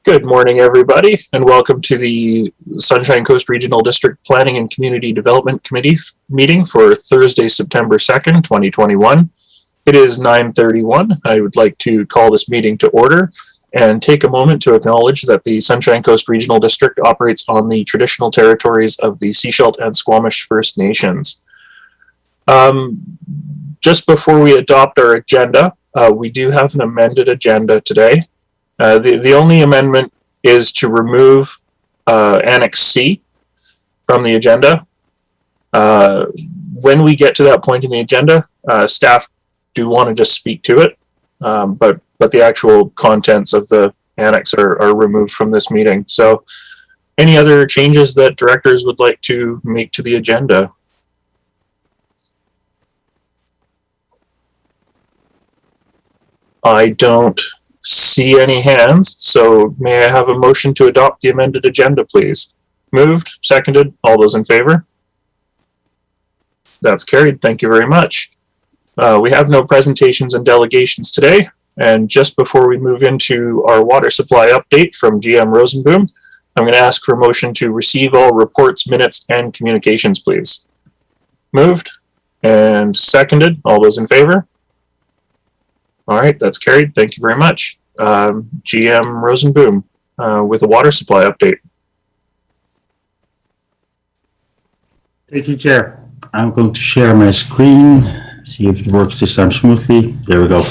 Good morning, everybody, and welcome to the Sunshine Coast Regional District Planning and Community Development Committee meeting for Thursday, September 2nd, 2021. It is 9:31. I would like to call this meeting to order and take a moment to acknowledge that the Sunshine Coast Regional District operates on the traditional territories of the Seashelt and Squamish First Nations. Just before we adopt our agenda, we do have an amended agenda today. The only amendment is to remove Annex C from the agenda. When we get to that point in the agenda, staff do want to just speak to it, but the actual contents of the annex are removed from this meeting. So any other changes that directors would like to make to the agenda? I don't see any hands, so may I have a motion to adopt the amended agenda, please? Moved, seconded, all those in favor? That's carried, thank you very much. We have no presentations and delegations today, and just before we move into our water supply update from GM Rosenboom, I'm going to ask for a motion to receive all reports, minutes, and communications, please. Moved and seconded, all those in favor? All right, that's carried. Thank you very much. GM Rosenboom with a water supply update. Thank you, Chair. I'm going to share my screen, see if it works this time smoothly. There we go.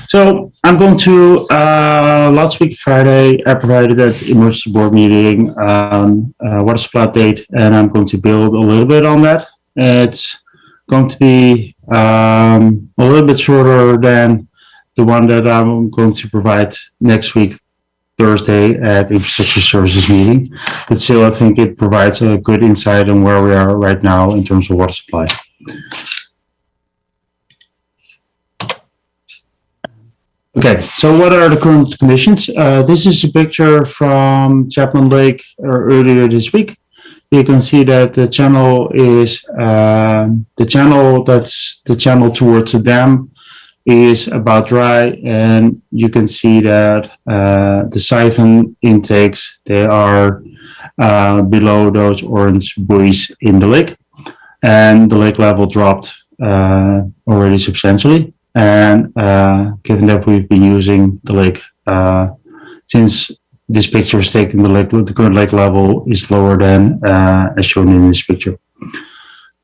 So I'm going to, last week, Friday, I provided that emergency board meeting water supply update, and I'm going to build a little bit on that. It's going to be a little bit shorter than the one that I'm going to provide next week, Thursday, at Infrastructure Services meeting. But still, I think it provides a good insight on where we are right now in terms of water supply. Okay, so what are the current conditions? This is a picture from Chapman Lake earlier this week. You can see that the channel is that's the channel towards the dam is about dry, and you can see that the siphon intakes, they are below those orange buoys in the lake, and the lake level dropped already substantially. And given that we've been using the lake since this picture is taken, the current lake level is lower than as shown in this picture.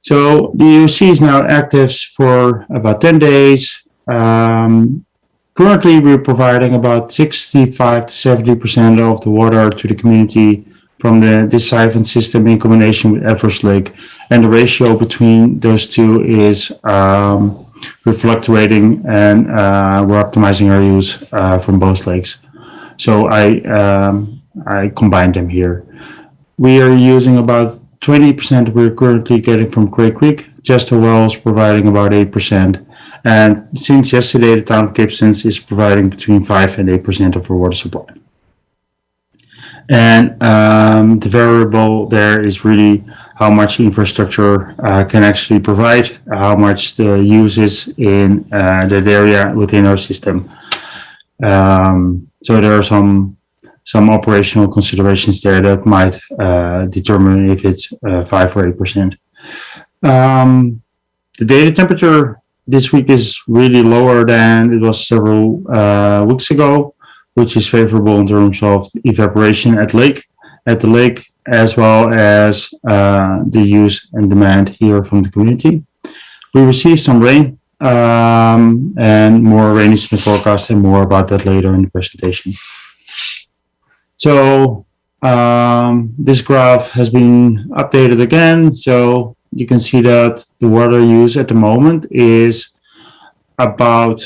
So the UC is now active for about 10 days. Currently, we're providing about 65 to 70% of the water to the community from this siphon system in combination with Everest Lake, and the ratio between those two is we're fluctuating, and we're optimizing our use from both lakes. So I combined them here. We are using about 20% we're currently getting from Cray Creek. Chester Wells providing about 8%. And since yesterday, the town of Gibsons is providing between 5 and 8% of our water supply. And the variable there is really how much infrastructure can actually provide, how much the use is in that area within our system. So there are some operational considerations there that might determine if it's 5 or 8%. The data temperature this week is really lower than it was several weeks ago, which is favorable in terms of evaporation at the lake, as well as the use and demand here from the community. We received some rain, and more rain is in the forecast, and more about that later in the presentation. So this graph has been updated again. So you can see that the water use at the moment is about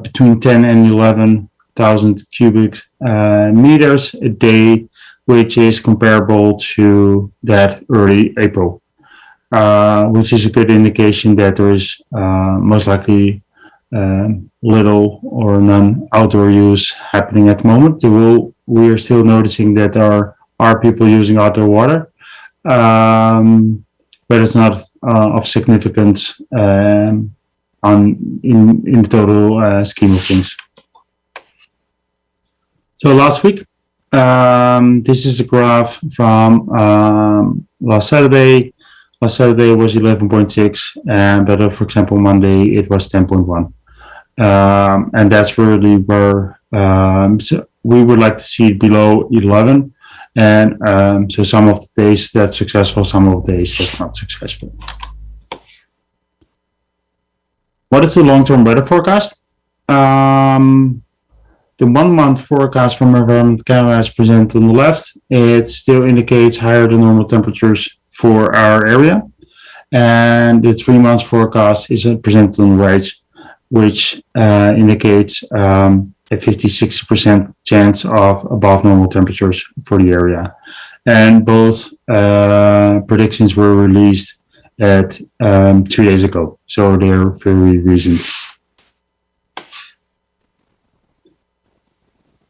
between 10 and 11,000 cubic meters a day, which is comparable to that early April, which is a good indication that there is most likely little or none outdoor use happening at the moment. We are still noticing that there are people using outdoor water, but it's not of significance in the total scheme of things. So last week, This is the graph from last Saturday. Last Saturday was 11.6, but for example, Monday it was 10.1. And that's really where so we would like to see it below 11. And so some of the days that's successful, some of the days that's not successful. What is the long-term weather forecast? The 1 month forecast from Environment Canada is presented on the left. It still indicates higher than normal temperatures for our area. And the 3 months forecast is presented on the right, which indicates a 50-60% chance of above normal temperatures for the area. And both predictions were released at 2 days ago, so they're very recent.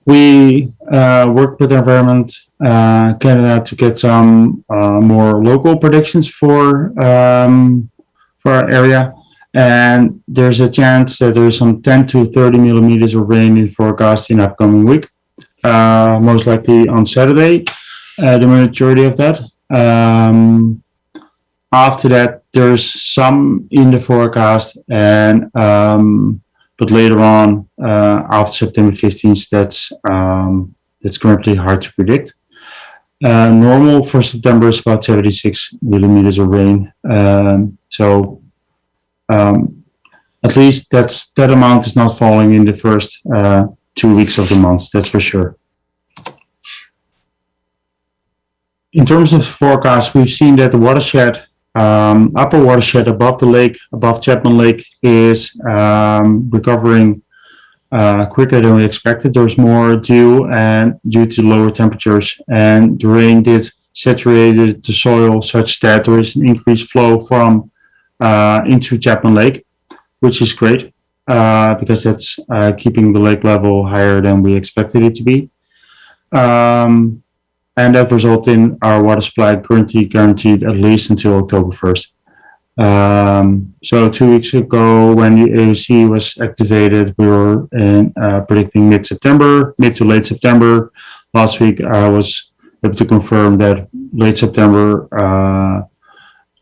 We worked with Environment Canada to get some more local predictions for our area. And there's a chance that there's some 10 to 30 millimeters of rain in forecast in upcoming week, most likely on Saturday, the majority of that. After that, there's some in the forecast, and but later on, after September 15th, that's currently hard to predict. Normal for September is about 76 millimeters of rain. So at least that amount is not falling in the first 2 weeks of the month, that's for sure. In terms of forecast, we've seen that the watershed, upper watershed above the lake, above Chapman Lake, is recovering quicker than we expected. There's more dew and due to lower temperatures, and the rain did saturate the soil such that there is an increased flow from into Chapman Lake, which is great because that's keeping the lake level higher than we expected it to be. And that resulted in our water supply currently guaranteed at least until October 1st. So 2 weeks ago, when the AOC was activated, we were predicting mid to late September. Last week, I was able to confirm that late September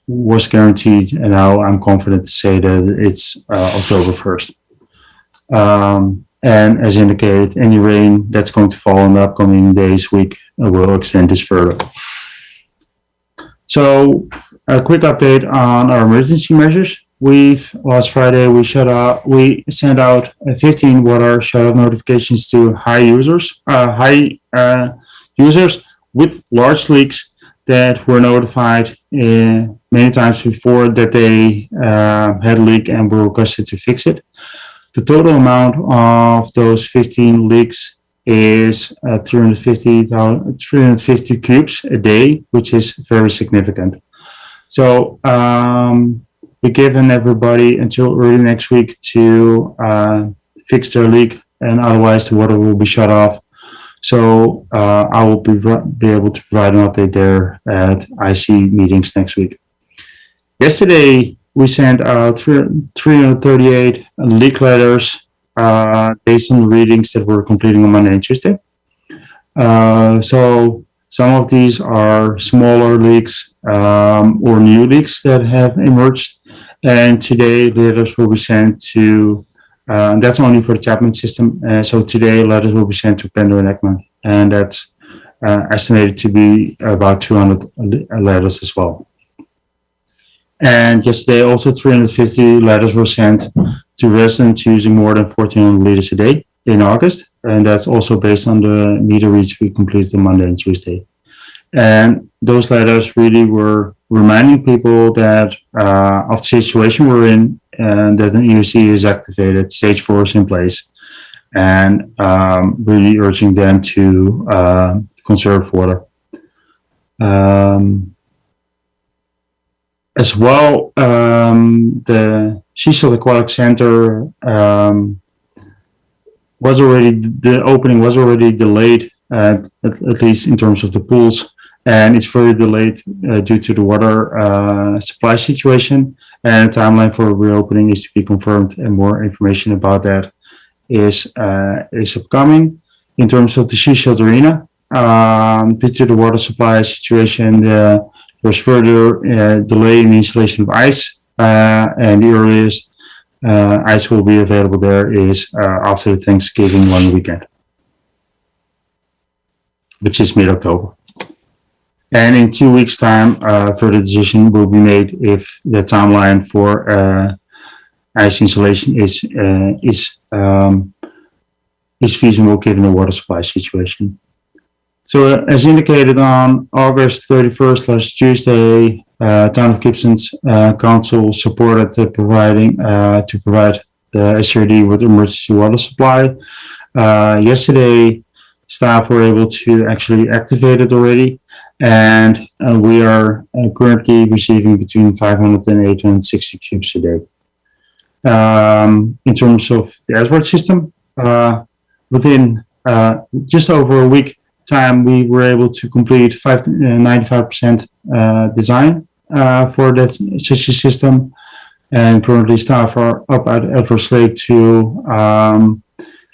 was guaranteed, and now I'm confident to say that it's October 1st. And as indicated, any rain that's going to fall in the upcoming days, week, will extend this further. So a quick update on our emergency measures. Last Friday, we sent out 15 water shutoff notifications to high users with large leaks that were notified many times before that they had a leak and were requested to fix it. The total amount of those 15 leaks is 350 cubes a day, which is very significant. So we've given everybody until early next week to fix their leak, and otherwise the water will be shut off. So I will be able to provide an update there at IC meetings next week. Yesterday, we sent out 338 leak letters based on the readings that we're completing on Monday and Tuesday. So some of these are smaller leaks or new leaks that have emerged. And today, letters will be sent to, that's only for the Chapman system. So today, letters will be sent to Pender and Ekman. And that's estimated to be about 200 letters as well. And yesterday, also 350 letters were sent to residents using more than 1,400 liters a day in August. And that's also based on the meter reads we completed on Monday and Tuesday. And those letters really were reminding people that of the situation we're in, and that an EOC is activated, stage 4 is in place, and really urging them to conserve water. As well, the Seashell Aquatic Center the opening was already delayed, at least in terms of the pools, and it's further delayed due to the water supply situation, and the timeline for reopening is to be confirmed, and more information about that is upcoming. In terms of the Seashell Arena, due to the water supply situation, there's further delay in the installation of ice, and the earliest ice will be available there is after the Thanksgiving long weekend, which is mid-October. And in 2 weeks' time, further decision will be made if the timeline for ice installation is feasible given the water supply situation. So, as indicated on August 31st, last Tuesday, Town of Gibson's Council supported to provide the SRD with emergency water supply. Yesterday, staff were able to actually activate it already, and we are currently receiving between 500 and 860 cubes a day. In terms of the Edward system, within just over a week time, we were able to complete 95% design for that such a system, and currently staff are up at Edwards Lake to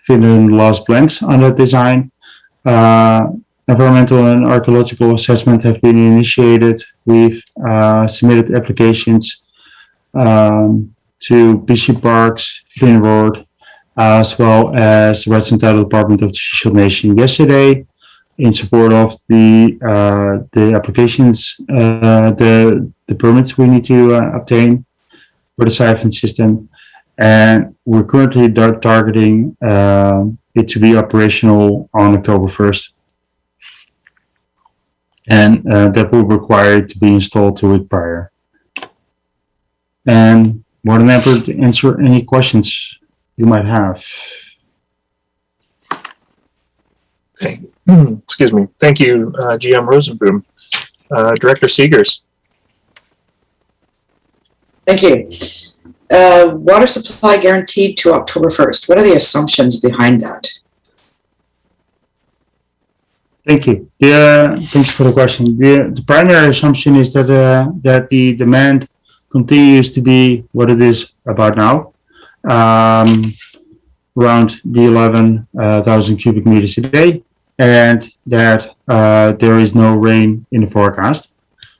fill in the last blanks on that design. Environmental and archaeological assessment have been initiated. We've submitted applications to BC Parks, Flynn Road, as well as the Rights and Title Department of the Shetland Nation yesterday in support of the applications, the permits we need to obtain for the siphon system. And we're currently targeting it to be operational on October 1st. And that will require it to be installed 2 weeks prior. And more than happy to answer any questions you might have. Okay. Excuse me. Thank you, GM Rosenboom. Director Seegers. Thank you. Water supply guaranteed to October 1st. What are the assumptions behind that? Thank you. Thanks for the question. The primary assumption is that that the demand continues to be what it is about now, around the 11,000 cubic meters a day, and that there is no rain in the forecast.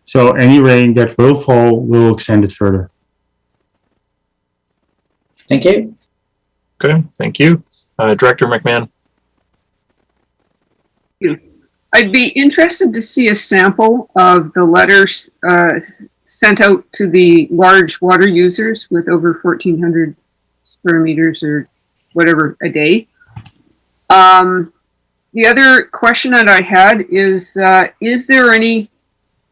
So any rain that will fall will extend it further. Thank you. Okay, thank you. Director McMahon. I'd be interested to see a sample of the letters sent out to the large water users with over 1,400 square meters or whatever a day. The other question that I had is there any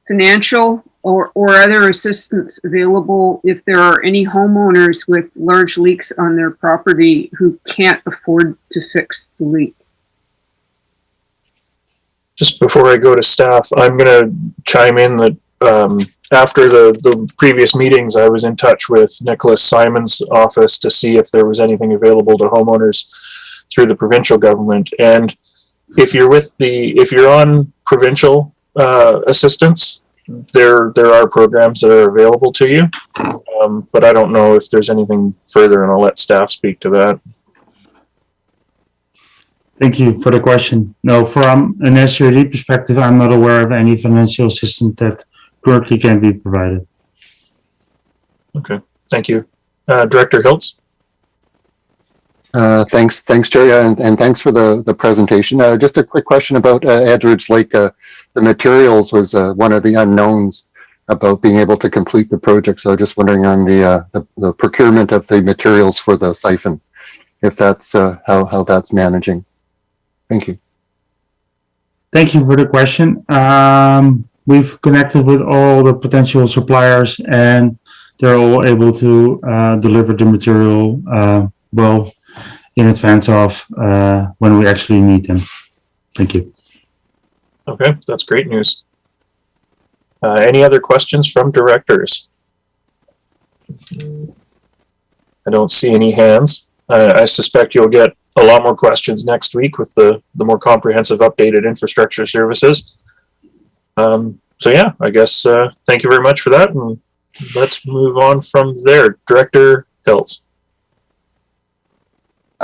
financial or other assistance available if there are any homeowners with large leaks on their property who can't afford to fix the leak? Just before I go to staff, I'm going to chime in that after the previous meetings, I was in touch with Nicholas Simon's office to see if there was anything available to homeowners through the provincial government. And if you're on provincial assistance, there are programs that are available to you. But I don't know if there's anything further, and I'll let staff speak to that. Thank you for the question. No, from an SRD perspective, I'm not aware of any financial assistance that currently can be provided. Okay, thank you. Director Hiltz? Thanks, Jerry, and thanks for the presentation. Just a quick question about Edwards Lake. The materials was one of the unknowns about being able to complete the project. So just wondering on the procurement of the materials for the siphon, if that's how that's managing. Thank you. Thank you for the question. We've connected with all the potential suppliers, and they're all able to deliver the material well in advance of when we actually need them. Thank you. Okay, that's great news. Any other questions from directors? I don't see any hands. I suspect you'll get a lot more questions next week with the more comprehensive updated infrastructure services. So yeah, I guess thank you very much for that, and let's move on from there. Director Hiltz.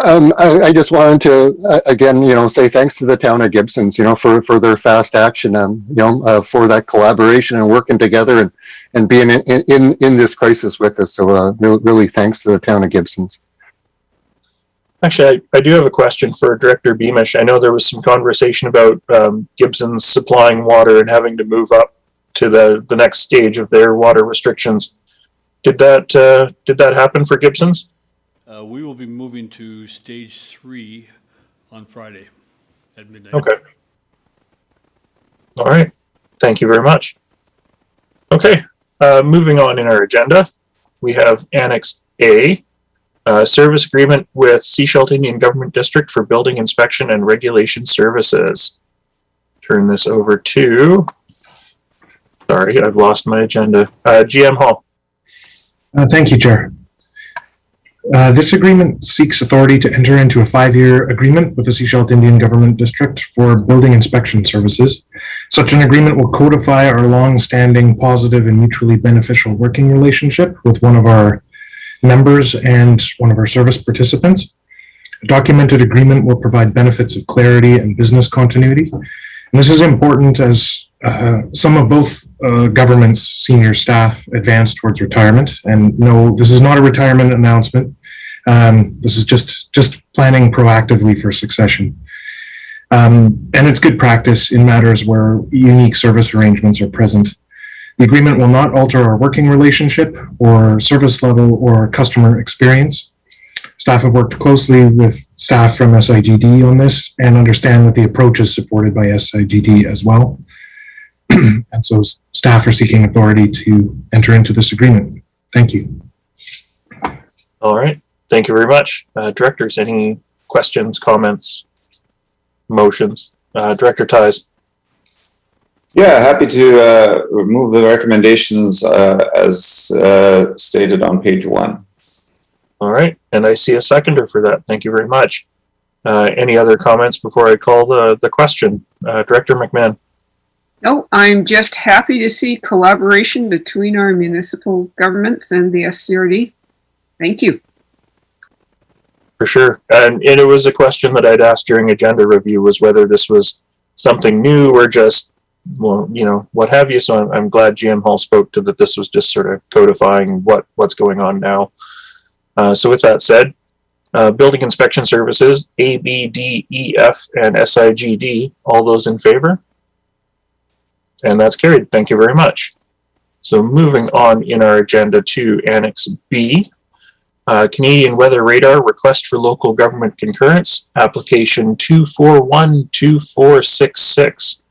I just wanted to, again, say thanks to the town of Gibsons, for their fast action, for that collaboration and working together and being in this crisis with us. So really thanks to the town of Gibsons. Actually, I do have a question for Director Beamish. I know there was some conversation about Gibsons supplying water and having to move up to the next stage of their water restrictions. Did that happen for Gibsons? We will be moving to stage 3 on Friday at midnight. Okay. All right. Thank you very much. Okay. Moving on in our agenda, we have Annex A, service agreement with Seashelt Indian Government District for building inspection and regulation services. Turn this over to, sorry, I've lost my agenda. GM Hall. Thank you, Chair. This agreement seeks authority to enter into a 5-year agreement with the Seashelt Indian Government District for building inspection services. Such an agreement will codify our long-standing positive and mutually beneficial working relationship with one of our members and one of our service participants. A documented agreement will provide benefits of clarity and business continuity. And this is important as some of both government's senior staff advance towards retirement. And no, this is not a retirement announcement. This is just planning proactively for succession. And it's good practice in matters where unique service arrangements are present. The agreement will not alter our working relationship or service level or customer experience. Staff have worked closely with staff from SIGD on this and understand that the approach is supported by SIGD as well. And so staff are seeking authority to enter into this agreement. Thank you. All right. Thank you very much. Directors, any questions, comments, motions? Director Ties. Yeah, happy to remove the recommendations as stated on page 1. All right. And I see a seconder for that. Thank you very much. Any other comments before I call the question? Director McMahon. No, I'm just happy to see collaboration between our municipal governments and the SCRD. Thank you. For sure. And it was a question that I'd asked during agenda review, was whether this was something new or just, well, what have you. So I'm glad GM Hall spoke to that this was just sort of codifying what's going on now. So with that said, building inspection services, A, B, D, E, F, and SIGD, all those in favor? And that's carried. Thank you very much. So moving on in our agenda to Annex B, Canadian Weather Radar Request for Local Government Concurrence, application 2412466.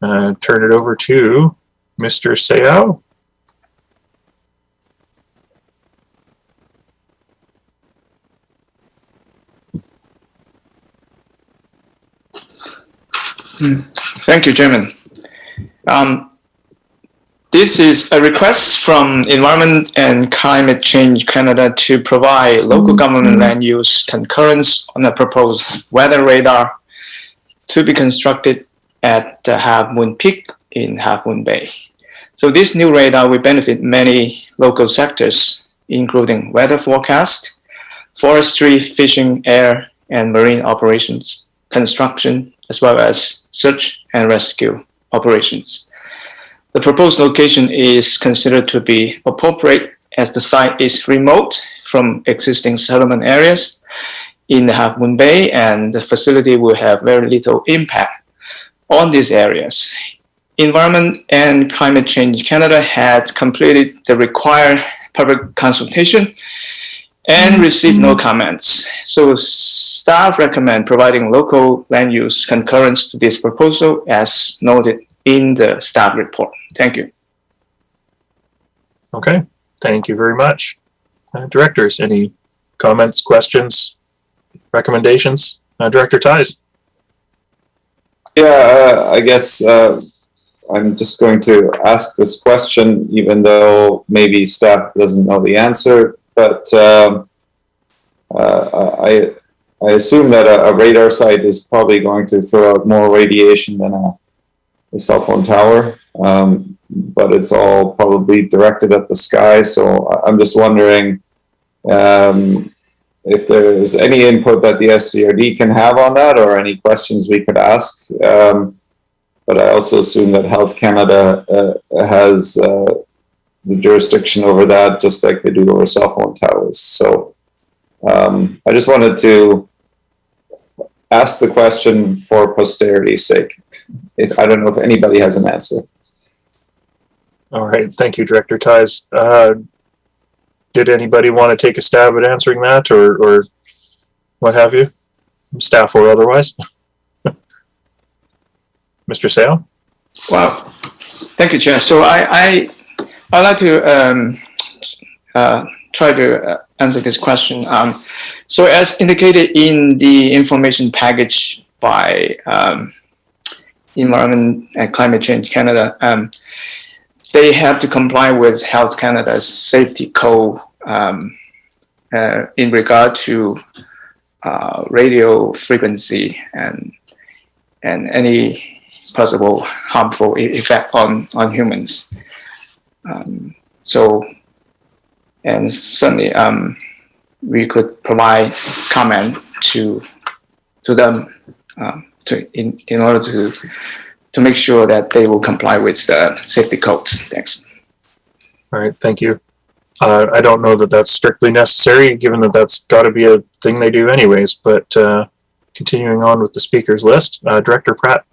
Turn it over to Mr. Seau. Thank you, Chairman. This is a request from Environment and Climate Change Canada to provide local government land use concurrence on a proposed weather radar to be constructed at Half Moon Peak in Half Moon Bay. So this new radar will benefit many local sectors, including weather forecast, forestry, fishing, air and marine operations, construction, as well as search and rescue operations. The proposed location is considered to be appropriate as the site is remote from existing settlement areas in the Half Moon Bay, and the facility will have very little impact on these areas. Environment and Climate Change Canada had completed the required public consultation and received no comments. So staff recommend providing local land use concurrence to this proposal as noted in the staff report. Thank you. Okay, thank you very much. Directors, any comments, questions, recommendations? Director Ties. Yeah, I guess I'm just going to ask this question, even though maybe staff doesn't know the answer, but I assume that a radar site is probably going to throw out more radiation than a cell phone tower, but it's all probably directed at the sky. So I'm just wondering, if there's any input that the SDRD can have on that, or any questions we could ask. But I also assume that Health Canada has the jurisdiction over that, just like they do over cell phone towers. So I just wanted to ask the question for posterity's sake. I don't know if anybody has an answer. All right, thank you, Director Ties. Did anybody want to take a stab at answering that, or what have you, staff or otherwise? Mr. Sale? Wow. Thank you, Chair. So I'd like to try to answer this question. So as indicated in the information package by Environment and Climate Change Canada, they have to comply with Health Canada's safety code in regard to radio frequency and any possible harmful effect on humans. So, and certainly we could provide comment to them in order to make sure that they will comply with the safety codes. Thanks. All right, thank you. I don't know that that's strictly necessary, given that that's got to be a thing they do anyways, but continuing on with the speakers list, Director Pratt.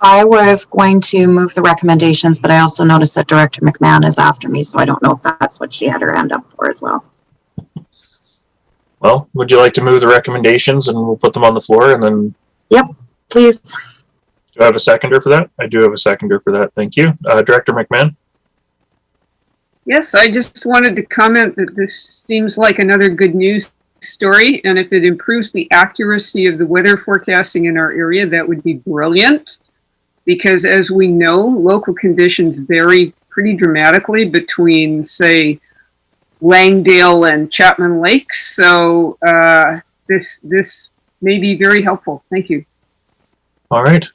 I was going to move the recommendations, but I also noticed that Director McMahon is after me, so I don't know if that's what she had her hand up for as well. Well, would you like to move the recommendations and we'll put them on the floor and then... Yep, please. Do I have a seconder for that? I do have a seconder for that. Thank you. Director McMahon? Yes, I just wanted to comment that this seems like another good news story, and if it improves the accuracy of the weather forecasting in our area, that would be brilliant. Because as we know, local conditions vary pretty dramatically between, say, Langdale and Chapman Lakes. So this may be very helpful. Thank you. All right.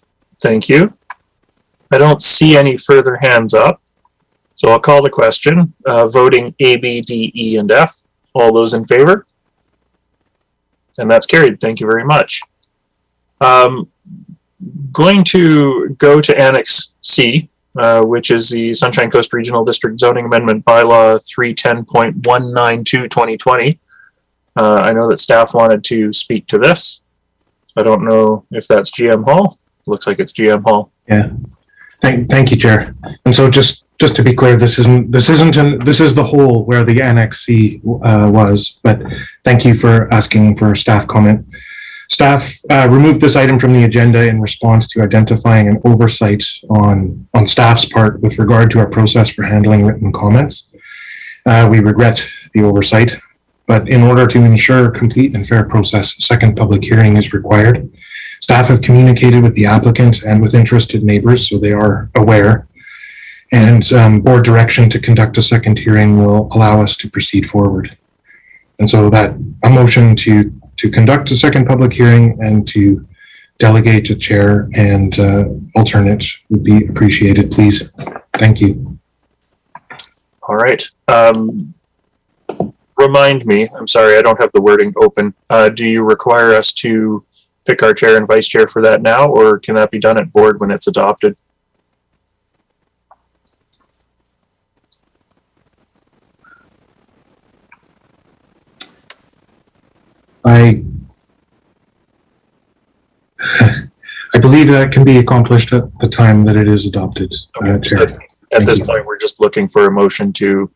Thank you. I don't see any further hands up. So I'll call the question. Voting A, B, D, E, and F. All those in favor? And that's carried. Thank you very much. Going to go to Annex C, which is the Sunshine Coast Regional District Zoning Amendment Bylaw 310.192/2020. I know that staff wanted to speak to this. I don't know if that's GM Hall. Looks like it's GM Hall. Yeah. Thank you, Chair. And so just to be clear, this is the hole where the Annex C was, but thank you for asking for staff comment. Staff removed this item from the agenda in response to identifying an oversight on staff's part with regard to our process for handling written comments. We regret the oversight, but in order to ensure complete and fair process, a second public hearing is required. Staff have communicated with the applicant and with interested neighbors, so they are aware. And board direction to conduct a second hearing will allow us to proceed forward. And so that a motion to conduct a second public hearing and to delegate a chair and alternate would be appreciated, please. Thank you. All right. Remind me, I'm sorry, I don't have the wording open. Do you require us to pick our chair and vice chair for that now, or can that be done at board when it's adopted? I believe that can be accomplished at the time that it is adopted, Chair. At this point, we're just looking for a motion to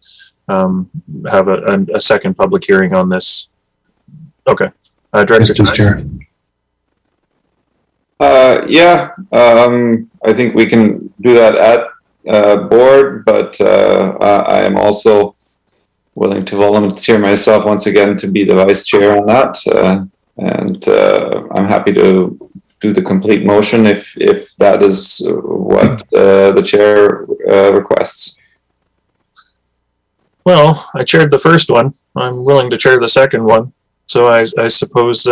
have a second public hearing on this. Okay. Director Yes, Chair. Yeah, I think we can do that at board, but I am also willing to volunteer myself once again to be the vice chair on that, and I'm happy to do the complete motion if that is what the chair requests. Well, I chaired the first one. I'm willing to chair the second one. So I suppose,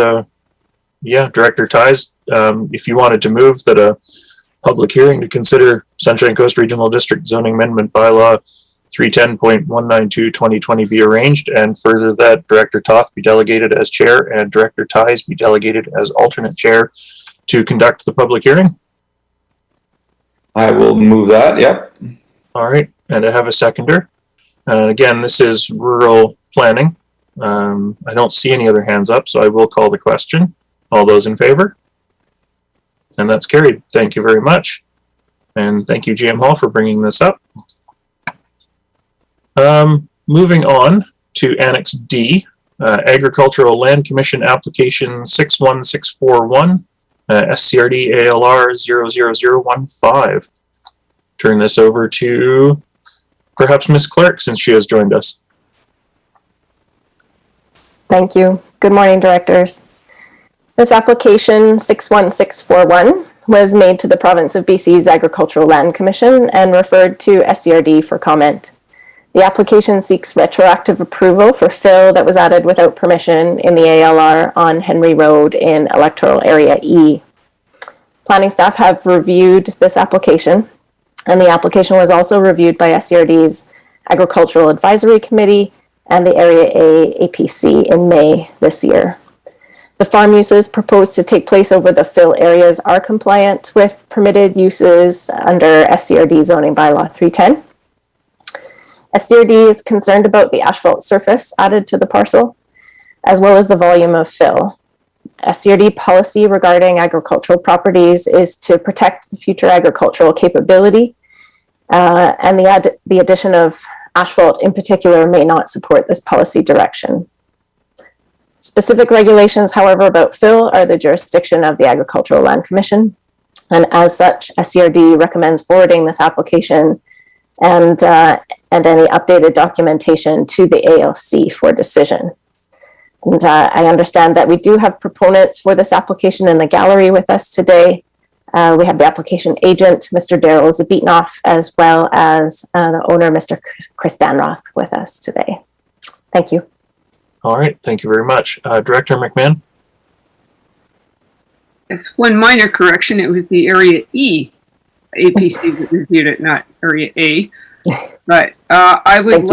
yeah, Director Ties, if you wanted to move that a public hearing to consider Sunshine Coast Regional District Zoning Amendment Bylaw 310.192/2020 be arranged, and further that Director Toth be delegated as chair and Director Ties be delegated as alternate chair to conduct the public hearing. I will move that, yep. All right, and I have a seconder. And again, this is rural planning. I don't see any other hands up, so I will call the question. All those in favor? And that's carried. Thank you very much. And thank you, GM Hall, for bringing this up. Moving on to Annex D, Agricultural Land Commission Application 61641, SCRD ALR 00015. Turn this over to perhaps Ms. Clark, since she has joined us. Thank you. Good morning, directors. This application 61641 was made to the Province of BC's Agricultural Land Commission and referred to SCRD for comment. The application seeks retroactive approval for fill that was added without permission in the ALR on Henry Road in Electoral Area E. Planning staff have reviewed this application, and the application was also reviewed by SCRD's Agricultural Advisory Committee and the Area A APC in May this year. The farm uses proposed to take place over the fill areas are compliant with permitted uses under SCRD zoning bylaw 310. SCRD is concerned about the asphalt surface added to the parcel, as well as the volume of fill. SCRD policy regarding agricultural properties is to protect the future agricultural capability, and the addition of asphalt in particular may not support this policy direction. Specific regulations, however, about fill are the jurisdiction of the Agricultural Land Commission, and as such, SCRD recommends forwarding this application and any updated documentation to the ALC for decision. And I understand that we do have proponents for this application in the gallery with us today. We have the application agent, Mr. Daryl Zabitnoff, as well as the owner, Mr. Chris Danroth, with us today. Thank you. All right, thank you very much. Director McMahon? Yes, one minor correction. It was the Area E APC that reviewed it, not Area A. But I would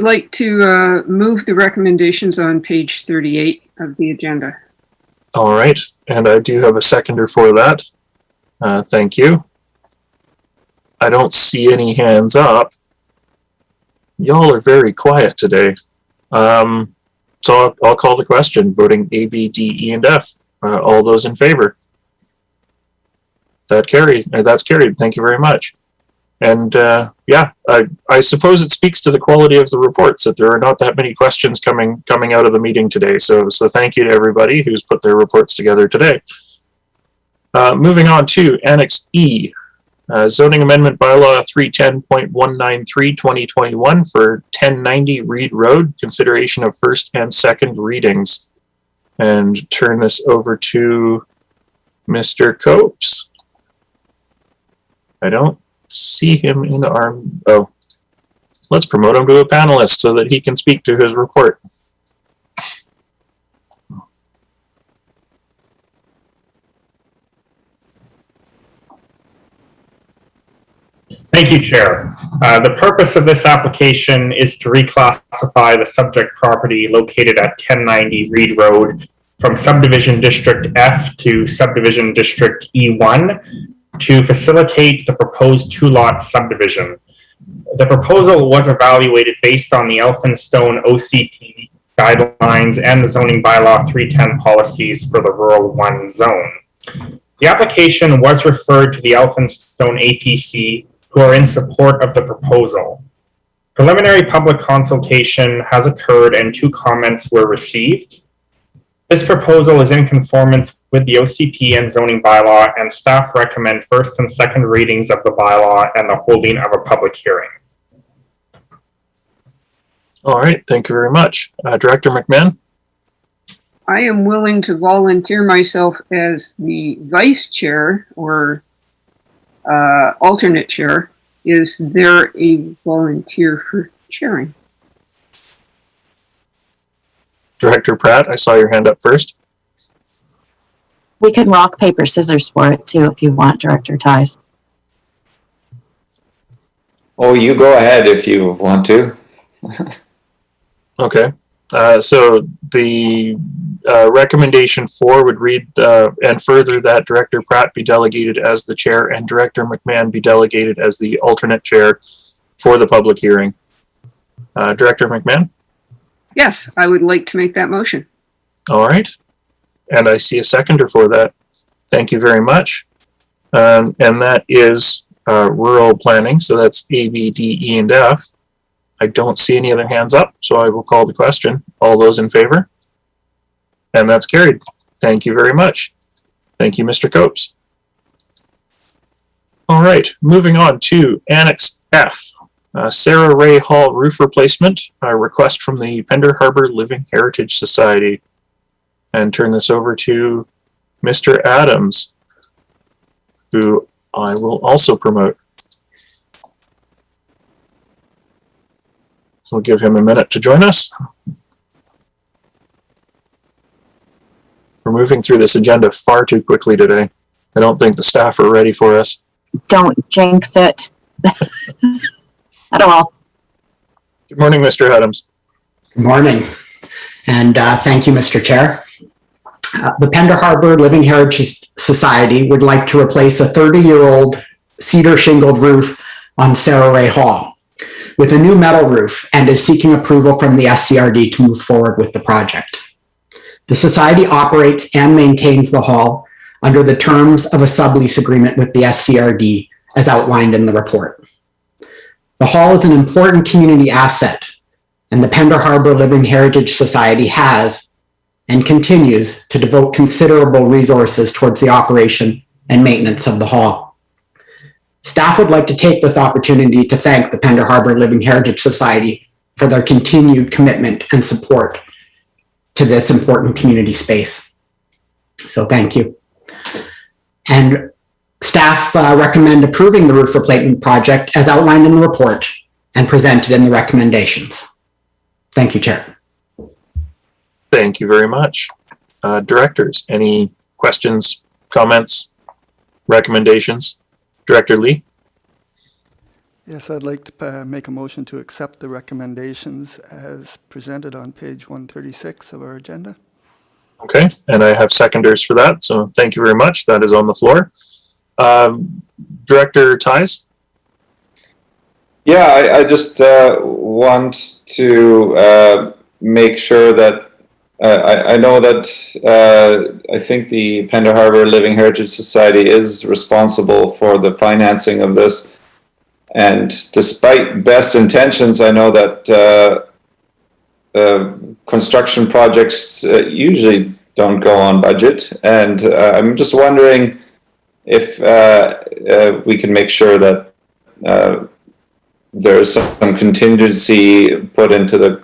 like to move the recommendations on page 38 of the agenda. All right, and I do have a seconder for that. Thank you. I don't see any hands up. Y'all are very quiet today. So I'll call the question, voting A, B, D, E, and F. All those in favor? That's carried. Thank you very much. And yeah, I suppose it speaks to the quality of the reports that there are not that many questions coming out of the meeting today. So thank you to everybody who's put their reports together today. Moving on to Annex E, Zoning Amendment Bylaw 310.193/2021 for 1090 Reed Road, consideration of first and second readings. And turn this over to Mr. Copes. I don't see him in the arm. Oh, let's promote him to a panelist so that he can speak to his report. Thank you, Chair. The purpose of this application is to reclassify the subject property located at 1090 Reed Road from Subdivision District F to Subdivision District E1 to facilitate the proposed two-lot subdivision. The proposal was evaluated based on the Elphinstone OCP guidelines and the zoning bylaw 310 policies for the Rural 1 zone. The application was referred to the Elphinstone APC, who are in support of the proposal. Preliminary public consultation has occurred and 2 comments were received. This proposal is in conformance with the OCP and zoning bylaw, and staff recommend first and second readings of the bylaw and the holding of a public hearing. All right, thank you very much. Director McMahon? I am willing to volunteer myself as the vice chair or alternate chair. Is there a volunteer for chairing? Director Pratt, I saw your hand up first. We can rock, paper, scissors for it too if you want, Director Ties. Oh, you go ahead if you want to. Okay. So the recommendation 4 would read, and further that Director Pratt be delegated as the chair and Director McMahon be delegated as the alternate chair for the public hearing. Director McMahon? Yes, I would like to make that motion. All right. And I see a seconder for that. Thank you very much. And that is rural planning. So that's A, B, D, E, and F. I don't see any other hands up, so I will call the question. All those in favor? And that's carried. Thank you very much. Thank you, Mr. Copes. All right, moving on to Annex F. Sarah Ray Hall roof replacement, a request from the Pender Harbor Living Heritage Society. And turn this over to Mr. Adams, who I will also promote. So we'll give him a minute to join us. We're moving through this agenda far too quickly today. I don't think the staff are ready for us. Don't jinx it. At all. Good morning, Mr. Adams. Good morning, and thank you, Mr. Chair. The Pender Harbor Living Heritage Society would like to replace a 30-year-old cedar shingled roof on Sarah Ray Hall with a new metal roof and is seeking approval from the SCRD to move forward with the project. The society operates and maintains the hall under the terms of a sublease agreement with the SCRD as outlined in the report. The hall is an important community asset, and the Pender Harbor Living Heritage Society has and continues to devote considerable resources towards the operation and maintenance of the hall. Staff would like to take this opportunity to thank the Pender Harbor Living Heritage Society for their continued commitment and support to this important community space. So thank you. And staff recommend approving the roof replacement project as outlined in the report and presented in the recommendations. Thank you, Chair. Thank you very much. Directors, any questions, comments, recommendations? Director Lee? Yes, I'd like to make a motion to accept the recommendations as presented on page 136 of our agenda. Okay, and I have seconders for that, so thank you very much. That is on the floor. Director Ties? Yeah, I just want to make sure that I know that I think the Pender Harbor Living Heritage Society is responsible for the financing of this. And despite best intentions, I know that construction projects usually don't go on budget. And I'm just wondering if we can make sure that there's some contingency put into the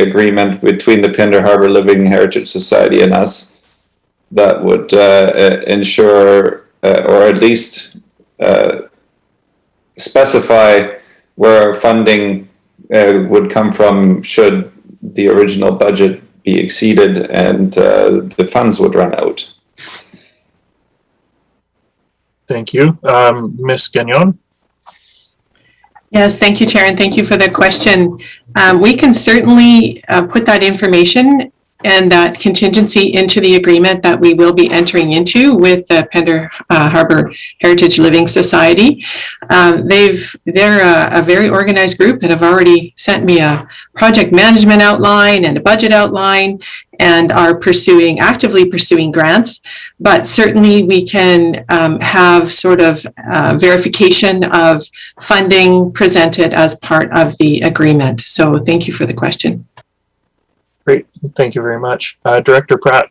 agreement between the Pender Harbor Living Heritage Society and us that would ensure, or at least specify where our funding would come from should the original budget be exceeded and the funds would run out. Thank you. Ms. Gagnon? Yes, thank you, Chair, and thank you for the question. We can certainly put that information and that contingency into the agreement that we will be entering into with the Pender Harbor Heritage Living Society. They're a very organized group and have already sent me a project management outline and a budget outline and are actively pursuing grants. But certainly we can have sort of verification of funding presented as part of the agreement. So thank you for the question. Great, thank you very much. Director Pratt?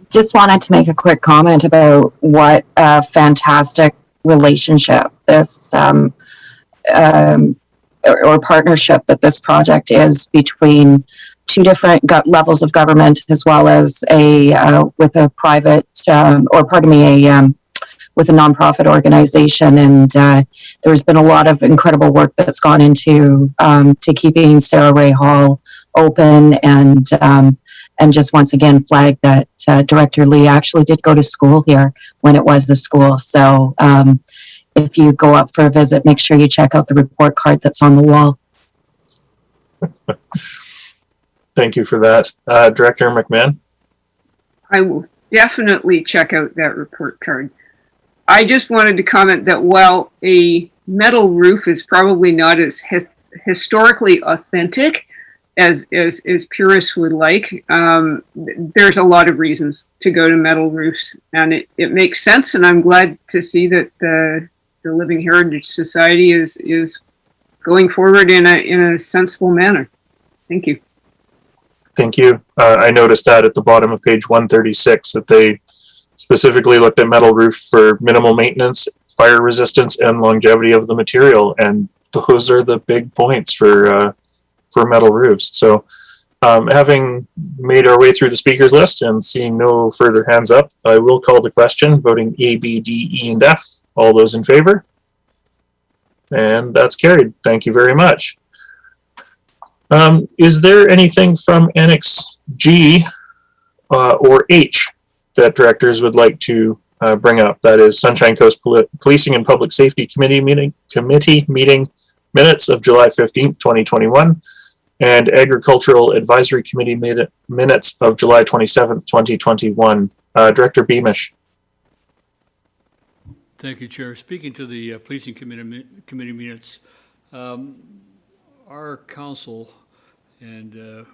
Just wanted to make a quick comment about what a fantastic relationship this or partnership that this project is between two different levels of government, as well as with a private with a nonprofit organization. And there's been a lot of incredible work that's gone into to keeping Sarah Ray Hall open, and just once again flag that Director Lee actually did go to school here when it was the school. So if you go up for a visit, make sure you check out the report card that's on the wall. Thank you for that. Director McMahon? I will definitely check out that report card. I just wanted to comment that while a metal roof is probably not as historically authentic as purists would like, there's a lot of reasons to go to metal roofs, and it makes sense, and I'm glad to see that the Living Heritage Society is going forward in a sensible manner. Thank you. Thank you. I noticed that at the bottom of page 136 that they specifically looked at metal roof for minimal maintenance, fire resistance, and longevity of the material, and those are the big points for metal roofs. So, having made our way through the speakers list and seeing no further hands up, I will call the question, voting A, B, D, E, and F. All those in favor? And that's carried. Thank you very much. Is there anything from Annex G or H that directors would like to bring up? That is Sunshine Coast Policing and Public Safety Committee meeting minutes of July 15th, 2021, and Agricultural Advisory Committee minutes of July 27th, 2021. Director Beamish. Thank you, Chair. Speaking to the Policing Committee minutes, our council, and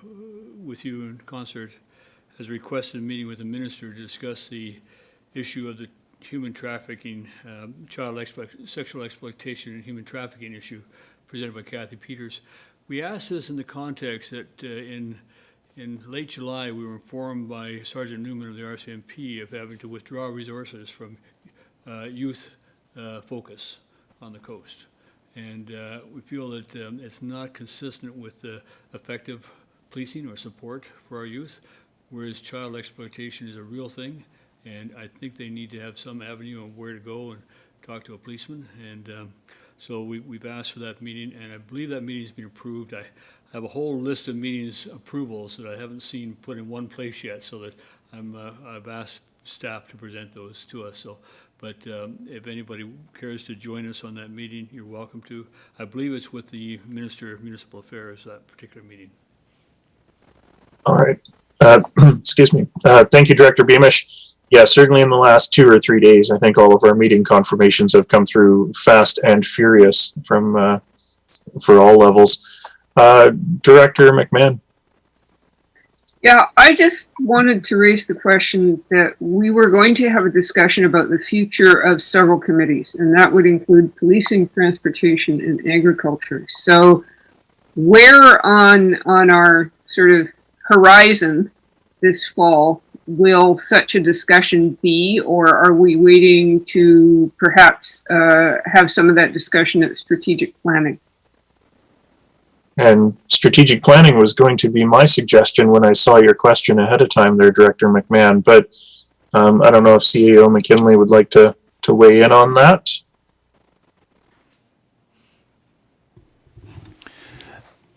with you in concert, has requested a meeting with the minister to discuss the issue of the human trafficking, sexual exploitation and human trafficking issue presented by Kathy Peters. We asked this in the context that in late July, we were informed by Sergeant Newman of the RCMP of having to withdraw resources from youth focus on the coast. And we feel that it's not consistent with effective policing or support for our youth, whereas child exploitation is a real thing, and I think they need to have some avenue of where to go and talk to a policeman. And so we've asked for that meeting, and I believe that meeting has been approved. I have a whole list of meetings approvals that I haven't seen put in one place yet, so that I've asked staff to present those to us. So, but if anybody cares to join us on that meeting, you're welcome to. I believe it's with the Minister of Municipal Affairs, that particular meeting. All right. Excuse me. Thank you, Director Beamish. Yeah, certainly in the last 2 or 3 days, I think all of our meeting confirmations have come through fast and furious from for all levels. Director McMahon. Yeah, I just wanted to raise the question that we were going to have a discussion about the future of several committees, and that would include policing, transportation, and agriculture. So where on our sort of horizon this fall will such a discussion be, or are we waiting to perhaps have some of that discussion at strategic planning? And strategic planning was going to be my suggestion when I saw your question ahead of time there, Director McMahon, but I don't know if CAO McKinley would like to weigh in on that.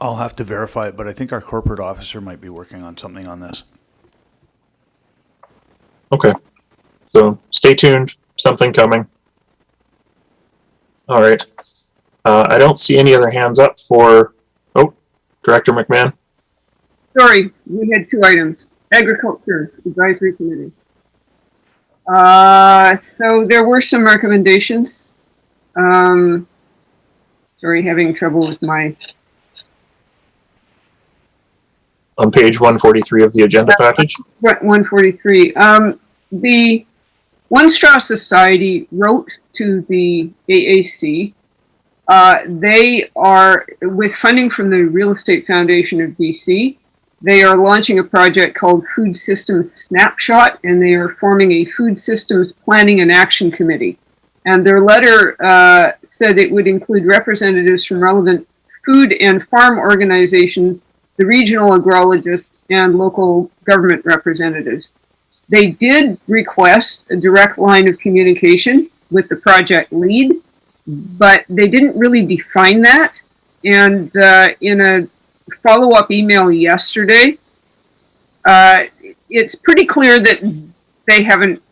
I'll have to verify it, but I think our corporate officer might be working on something on this. Okay, so stay tuned, something coming. All right, I don't see any other hands up for, oh, Director McMahon. Sorry, we had 2 items. Agriculture Advisory Committee. So there were some recommendations. Sorry, having trouble with my... On page 143 of the agenda package? 143. The One Straw Society wrote to the AAC. They are, with funding from the Real Estate Foundation of BC, they are launching a project called Food Systems Snapshot, and they are forming a Food Systems Planning and Action Committee. And their letter said it would include representatives from relevant food and farm organizations, the regional agrologists, and local government representatives. They did request a direct line of communication with the project lead, but they didn't really define that. And in a follow-up email yesterday, it's pretty clear that they haven't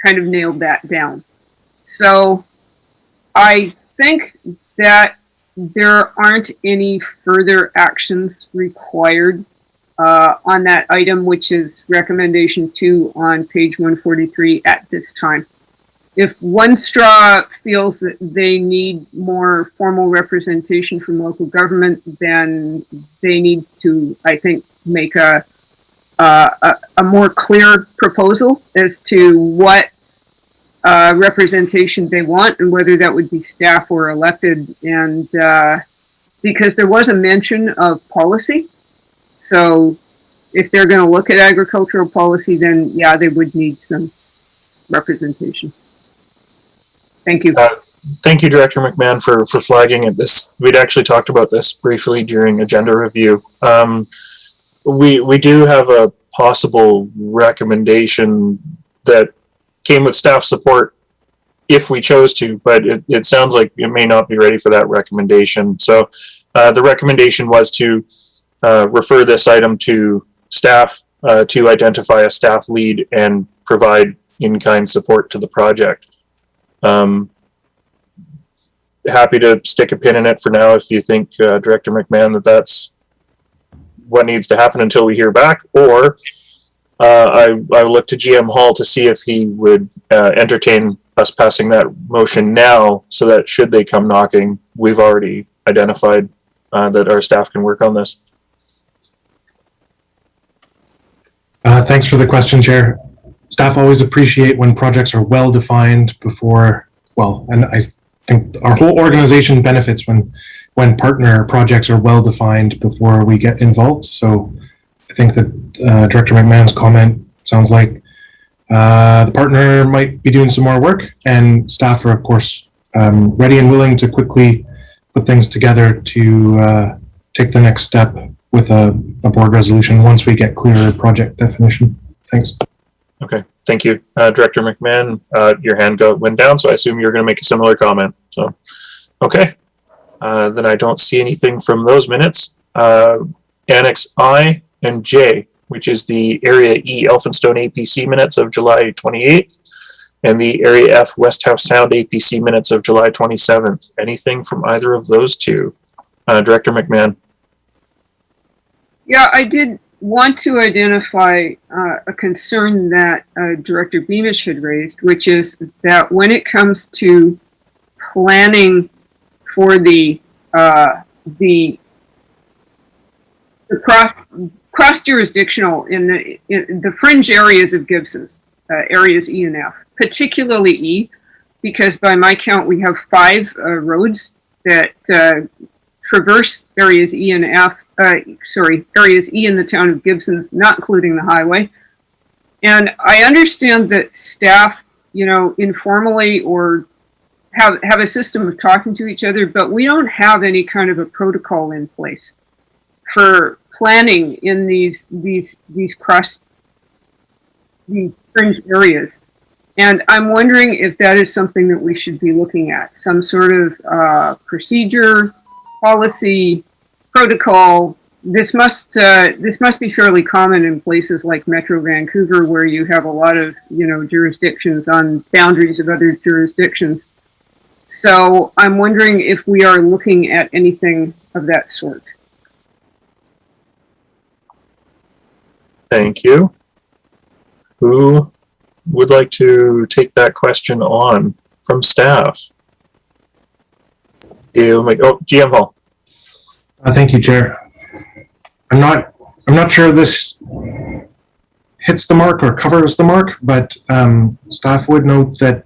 kind of nailed that down. So I think that there aren't any further actions required on that item, which is recommendation 2 on page 143 at this time. If One Straw feels that they need more formal representation from local government, then they need to, I think, make a more clear proposal as to what representation they want and whether that would be staff or elected. And because there was a mention of policy, so if they're going to look at agricultural policy, then yeah, they would need some representation. Thank you. Thank you, Director McMahon, for flagging it. We'd actually talked about this briefly during agenda review. We do have a possible recommendation that came with staff support if we chose to, but it sounds like it may not be ready for that recommendation. So the recommendation was to refer this item to staff to identify a staff lead and provide in-kind support to the project. Happy to stick a pin in it for now if you think, Director McMahon, that that's what needs to happen until we hear back, or I look to GM Hall to see if he would entertain us passing that motion now, so that should they come knocking, we've already identified that our staff can work on this. Thanks for the question, Chair. Staff always appreciate when projects are well defined before, well, and I think our whole organization benefits when partner projects are well defined before we get involved. So I think that Director McMahon's comment sounds like the partner might be doing some more work, and staff are, of course, ready and willing to quickly put things together to take the next step with a board resolution once we get clearer project definition. Thanks. Okay, thank you. Director McMahon, your hand went down, so I assume you're going to make a similar comment. So, okay. Then I don't see anything from those minutes. Annex I and J, which is the Area E Elphinstone APC minutes of July 28th, and the Area F West House Sound APC minutes of July 27th. Anything from either of those two? Director McMahon. Yeah, I did want to identify a concern that Director Beamish had raised, which is that when it comes to planning for the cross jurisdictional in the fringe areas of Gibson's, areas E and F, particularly E, because by my count we have 5 roads that traverse areas E and F. Areas E in the town of Gibson's, not including the highway. And I understand that staff, informally or have a system of talking to each other, but we don't have any kind of a protocol in place for planning in these fringe areas. And I'm wondering if that is something that we should be looking at, some sort of procedure, policy, protocol. This must be fairly common in places like Metro Vancouver, where you have a lot of jurisdictions on boundaries of other jurisdictions. So I'm wondering if we are looking at anything of that sort. Thank you. Who would like to take that question on from staff? GM Hall. Thank you, Chair. I'm not sure this hits the mark or covers the mark, but staff would note that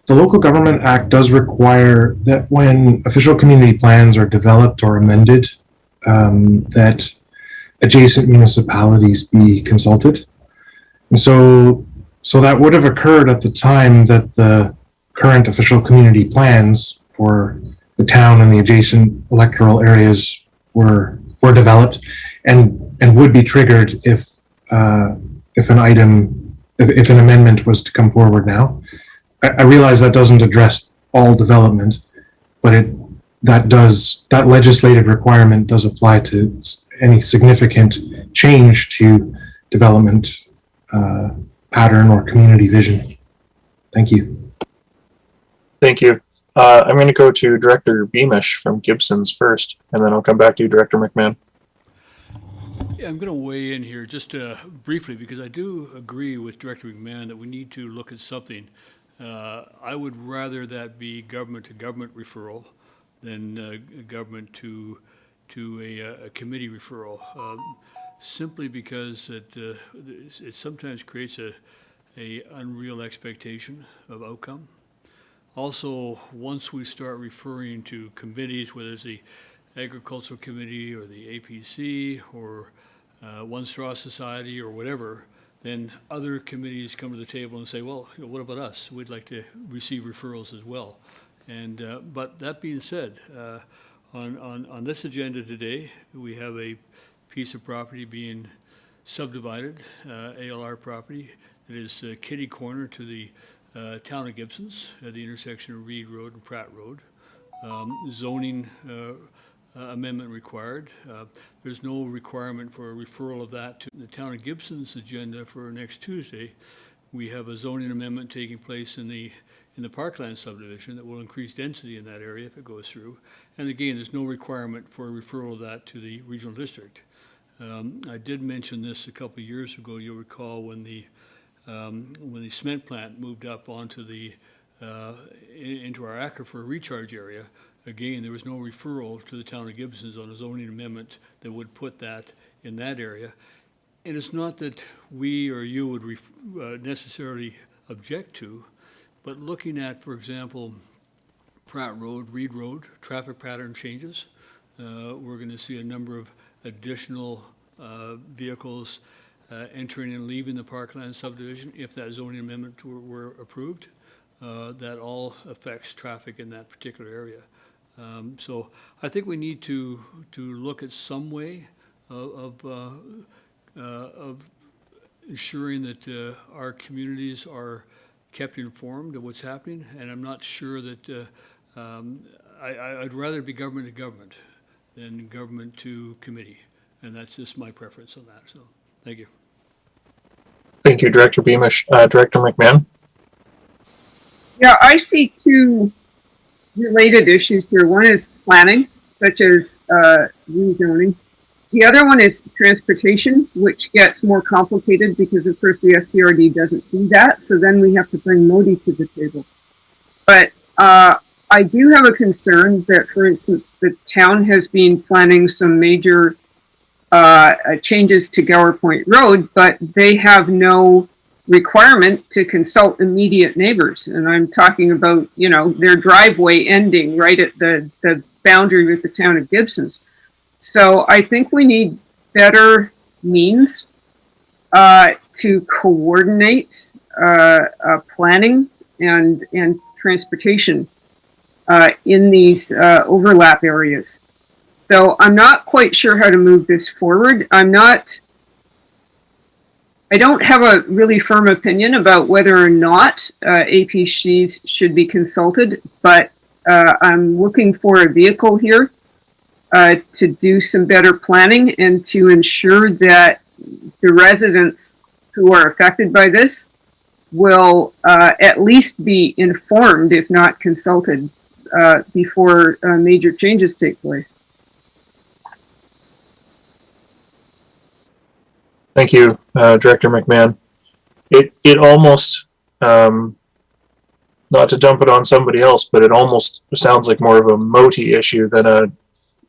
the Local Government Act does require that when official community plans are developed or amended, that adjacent municipalities be consulted. And so that would have occurred at the time that the current official community plans for the town and the adjacent electoral areas were developed, and would be triggered if an amendment was to come forward now. I realize that doesn't address all development, but that legislative requirement does apply to any significant change to development pattern or community vision. Thank you. Thank you. I'm going to go to Director Beamish from Gibson's first, and then I'll come back to you, Director McMahon. Yeah, I'm going to weigh in here just briefly because I do agree with Director McMahon that we need to look at something. I would rather that be government-to-government referral than government to a committee referral, simply because it sometimes creates a unreal expectation of outcome. Also, once we start referring to committees, whether it's the Agricultural Committee or the APC or One Straw Society or whatever, then other committees come to the table and say, well, you know, what about us? We'd like to receive referrals as well. And but that being said, on this agenda today, we have a piece of property being subdivided, ALR property. It is kitty corner to the town of Gibson's at the intersection of Reed Road and Pratt Road. Zoning amendment required. There's no requirement for a referral of that to the town of Gibson's agenda for next Tuesday. We have a zoning amendment taking place in the Parkland subdivision that will increase density in that area if it goes through. And again, there's no requirement for a referral of that to the regional district. I did mention this a couple of years ago. You'll recall when the cement plant moved up onto the into our aquifer recharge area. Again, there was no referral to the town of Gibson's on a zoning amendment that would put that in that area. And it's not that we or you would necessarily object to, but looking at, for example, Pratt Road, Reed Road, traffic pattern changes, we're going to see a number of additional vehicles entering and leaving the Parkland subdivision if that zoning amendment were approved. That all affects traffic in that particular area. So I think we need to look at some way of ensuring that our communities are kept informed of what's happening, and I'm not sure that I'd rather be government to government than government to committee, and that's just my preference on that. So thank you. Thank you, Director Beamish. Director McMahon. Yeah, I see two related issues here. One is planning, such as rezoning. The other one is transportation, which gets more complicated because, of course, the SCRD doesn't do that. So then we have to bring MOTI to the table. But I do have a concern that, for instance, the town has been planning some major changes to Gower Point Road, but they have no requirement to consult immediate neighbors. And I'm talking about, you know, their driveway ending right at the boundary with the town of Gibson's. So I think we need better means to coordinate planning and transportation in these overlap areas. So I'm not quite sure how to move this forward. I don't have a really firm opinion about whether or not APCs should be consulted, but I'm looking for a vehicle here to do some better planning and to ensure that the residents who are affected by this will at least be informed, if not consulted, before major changes take place. Thank you, Director McMahon. It almost, not to dump it on somebody else, but it almost sounds like more of a MOTI issue than a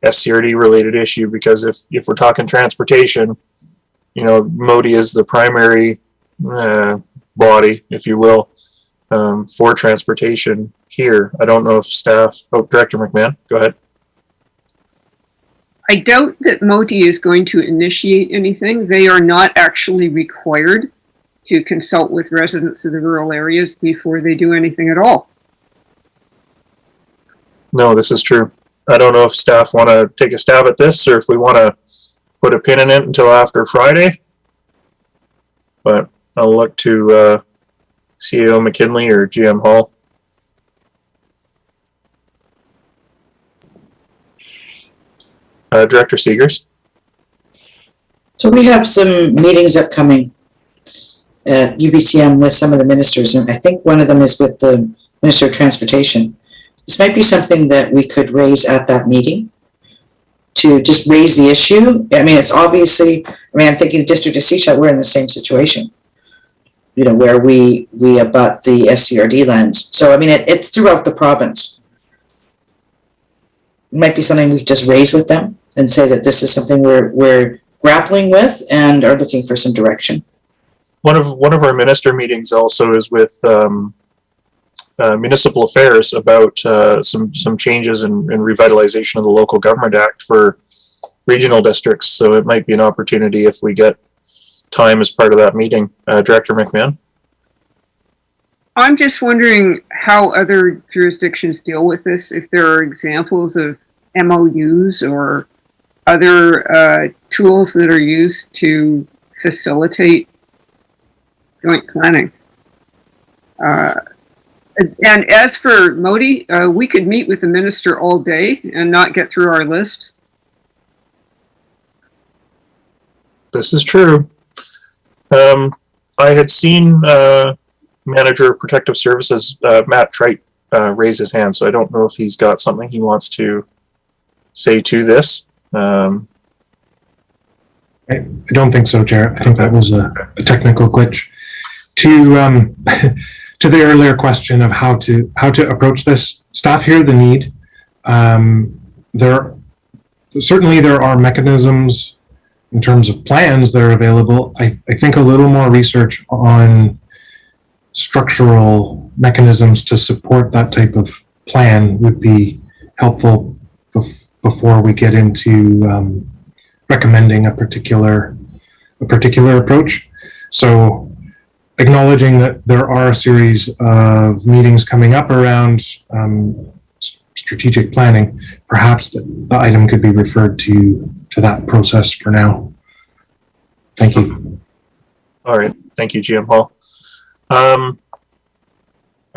SCRD related issue, because if we're talking transportation, you know, MOTI is the primary body, if you will, for transportation here. I don't know if staff, Director McMahon, go ahead. I doubt that MOTI is going to initiate anything. They are not actually required to consult with residents of the rural areas before they do anything at all. No, this is true. I don't know if staff want to take a stab at this or if we want to put a pin in it until after Friday. But I'll look to CEO McKinley or GM Hall. Director Seegers. So we have some meetings upcoming at UBCM with some of the ministers, and I think one of them is with the Minister of Transportation. This might be something that we could raise at that meeting to just raise the issue. I mean, it's obviously, I'm thinking the district of Seashell, we're in the same situation, you know, where we abut the SCRD lands. So, I mean, it's throughout the province. It might be something we just raise with them and say that this is something we're grappling with and are looking for some direction. One of our minister meetings also is with municipal affairs about some changes and revitalization of the Local Government Act for regional districts. So it might be an opportunity if we get time as part of that meeting. Director McMahon? I'm just wondering how other jurisdictions deal with this, if there are examples of MOUs or other tools that are used to facilitate joint planning. And as for MOTI, we could meet with the minister all day and not get through our list. This is true. I had seen Manager of Protective Services, Matt Trite, raise his hand, so I don't know if he's got something he wants to say to this. I don't think so, Chair. I think that was a technical glitch. To to the earlier question of how to approach this, staff hear the need. There are mechanisms in terms of plans that are available. I think a little more research on structural mechanisms to support that type of plan would be helpful before we get into recommending a particular approach. So acknowledging that there are a series of meetings coming up around strategic planning, perhaps the item could be referred to that process for now. Thank you. All right. Thank you, GM Hall. I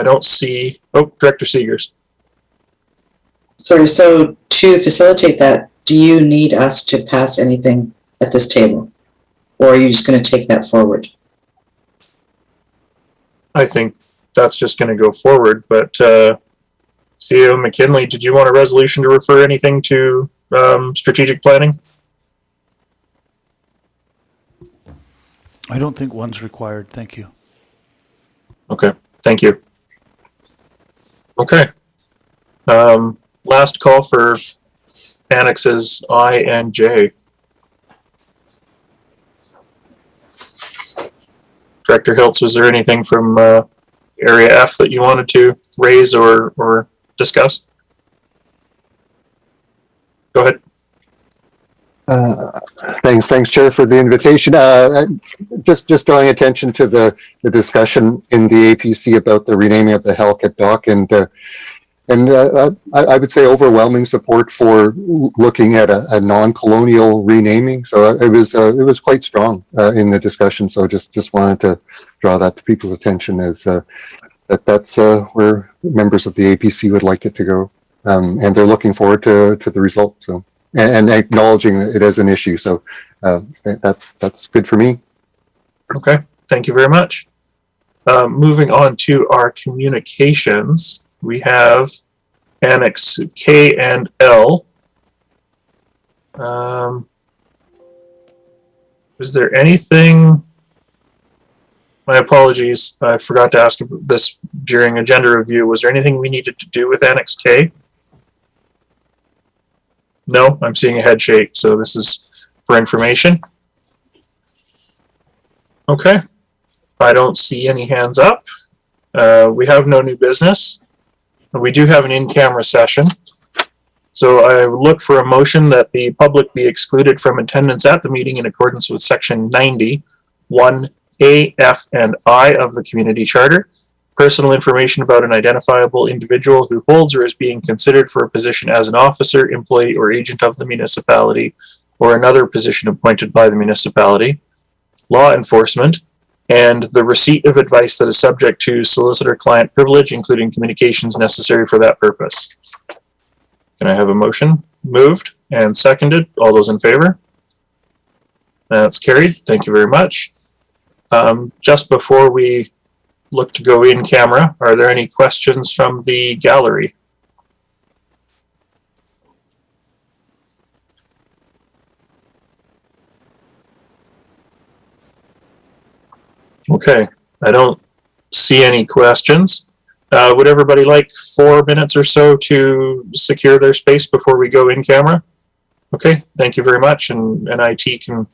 don't see... Oh, Director Seegers. Sorry, so to facilitate that, do you need us to pass anything at this table? Or are you just going to take that forward? I think that's just going to go forward, but CEO McKinley, did you want a resolution to refer anything to strategic planning? I don't think one's required. Thank you. Okay, thank you. Okay. Last call for annexes I and J. Director Hiltz, was there anything from Area F that you wanted to raise or discuss? Go ahead. Thanks, Chair, for the invitation. Just drawing attention to the discussion in the APC about the renaming of the Hellcat dock, and I would say overwhelming support for looking at a non-colonial renaming. So it was quite strong in the discussion. So just wanted to draw that to people's attention as that's where members of the APC would like it to go, and they're looking forward to the result. So and acknowledging that it is an issue. So that's good for me. Okay, thank you very much. Moving on to our communications. We have Annex K and L. Is there anything? My apologies, I forgot to ask this during agenda review. Was there anything we needed to do with Annex K? No, I'm seeing a head shake, so this is for information. Okay, I don't see any hands up. We have no new business. We do have an in-camera session. So I look for a motion that the public be excluded from attendance at the meeting in accordance with Section 90, 1A, F, and I of the Community Charter. Personal information about an identifiable individual who holds or is being considered for a position as an officer, employee, or agent of the municipality, or another position appointed by the municipality. Law enforcement, and the receipt of advice that is subject to solicitor-client privilege, including communications necessary for that purpose. Can I have a motion? Moved and seconded. All those in favor? That's carried. Thank you very much. Just before we look to go in camera, are there any questions from the gallery? Okay, I don't see any questions. Would everybody like 4 minutes or so to secure their space before we go in camera? Okay, thank you very much, and IT can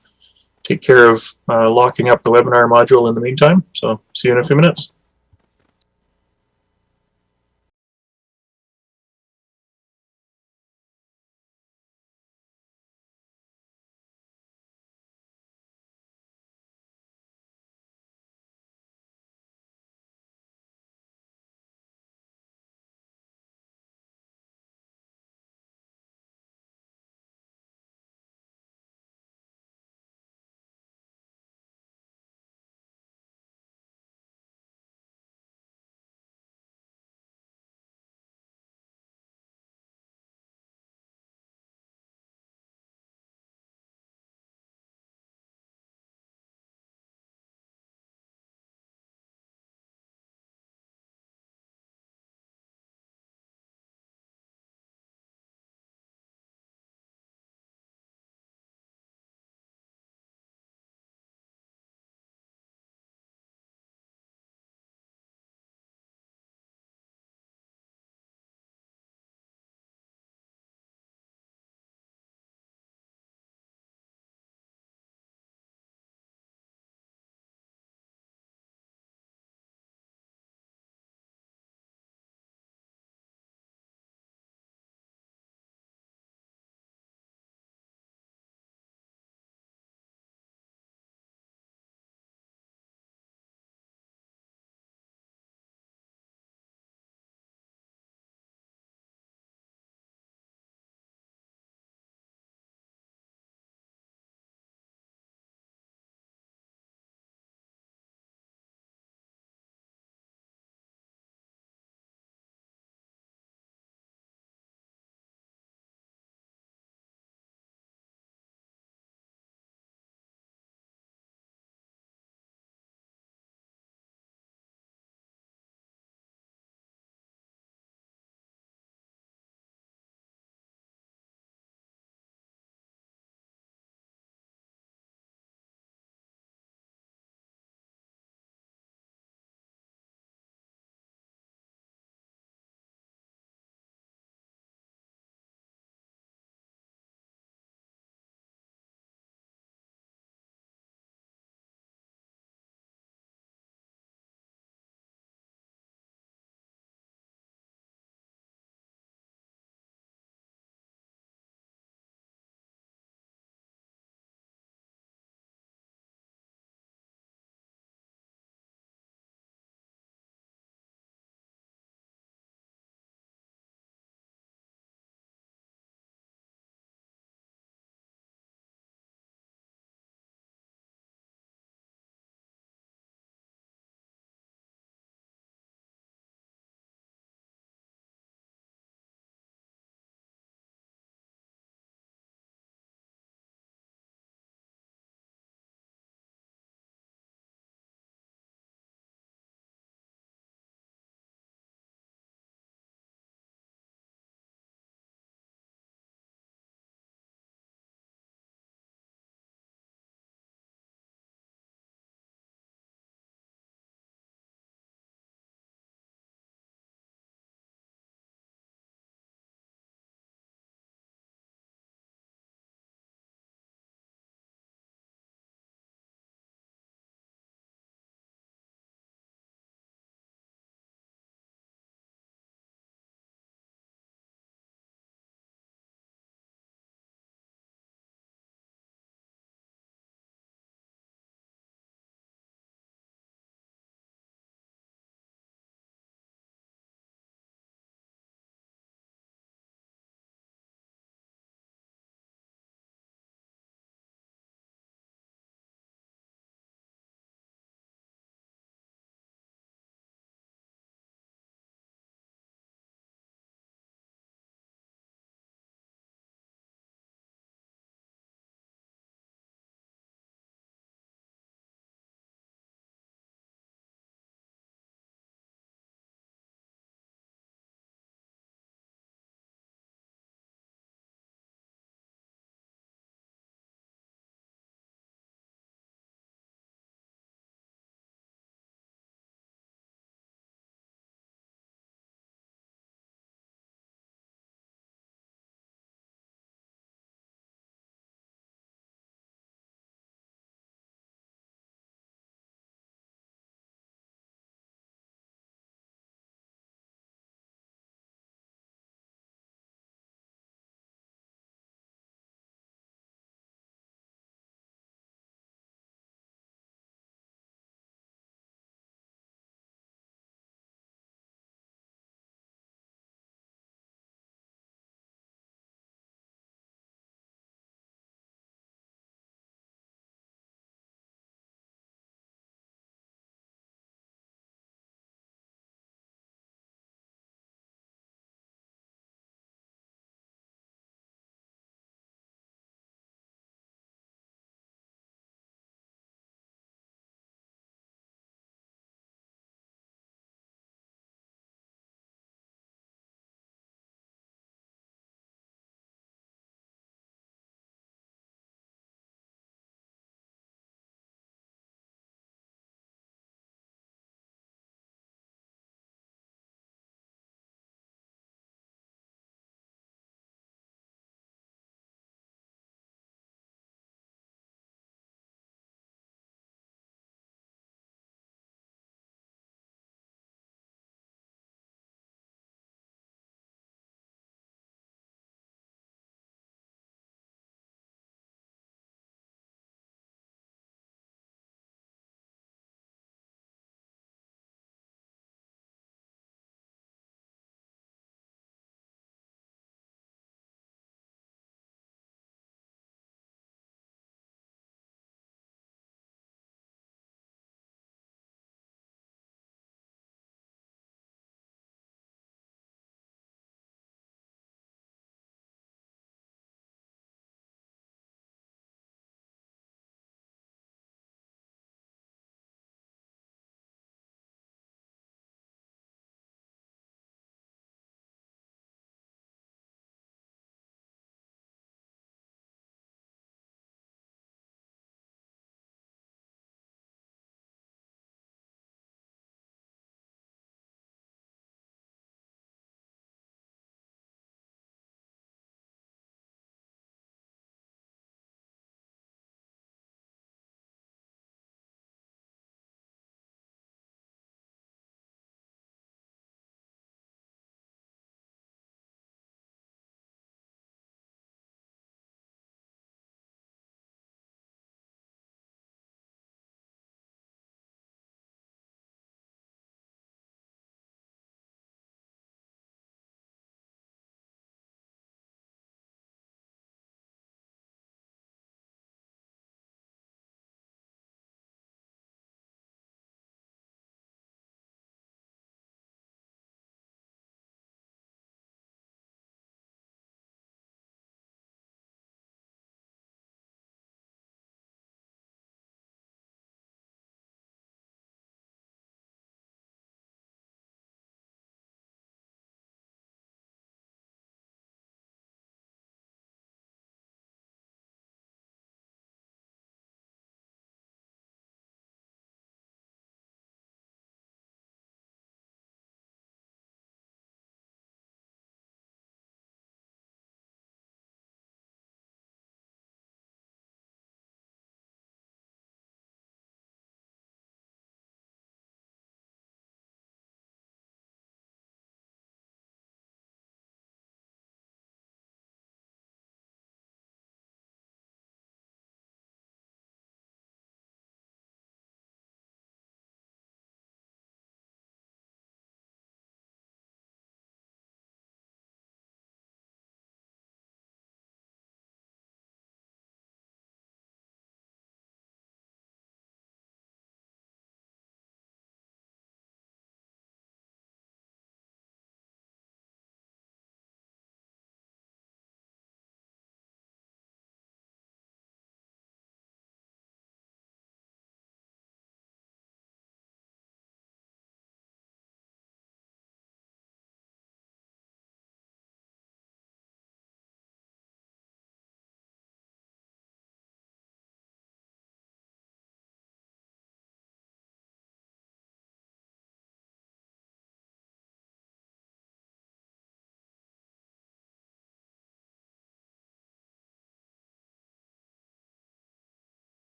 take care of locking up the webinar module in the meantime. So see you in a few minutes.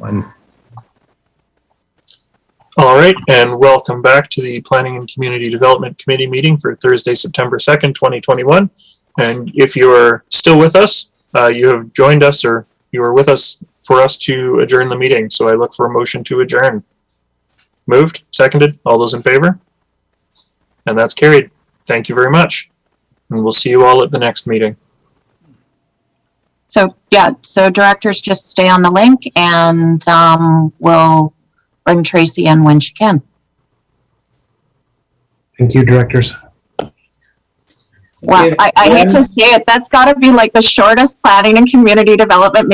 All right, and welcome back to the Planning and Community Development Committee meeting for Thursday, September 2nd, 2021. And if you're still with us, you have joined us, or you are with us for us to adjourn the meeting. So I look for a motion to adjourn. Moved, seconded, all those in favor? And that's carried. Thank you very much. And we'll see you all at the next meeting. So, yeah, so directors just stay on the link and we'll bring Tracy in when she can. Thank you, directors. Wow, I hate to say it, that's got to be like the shortest planning and community development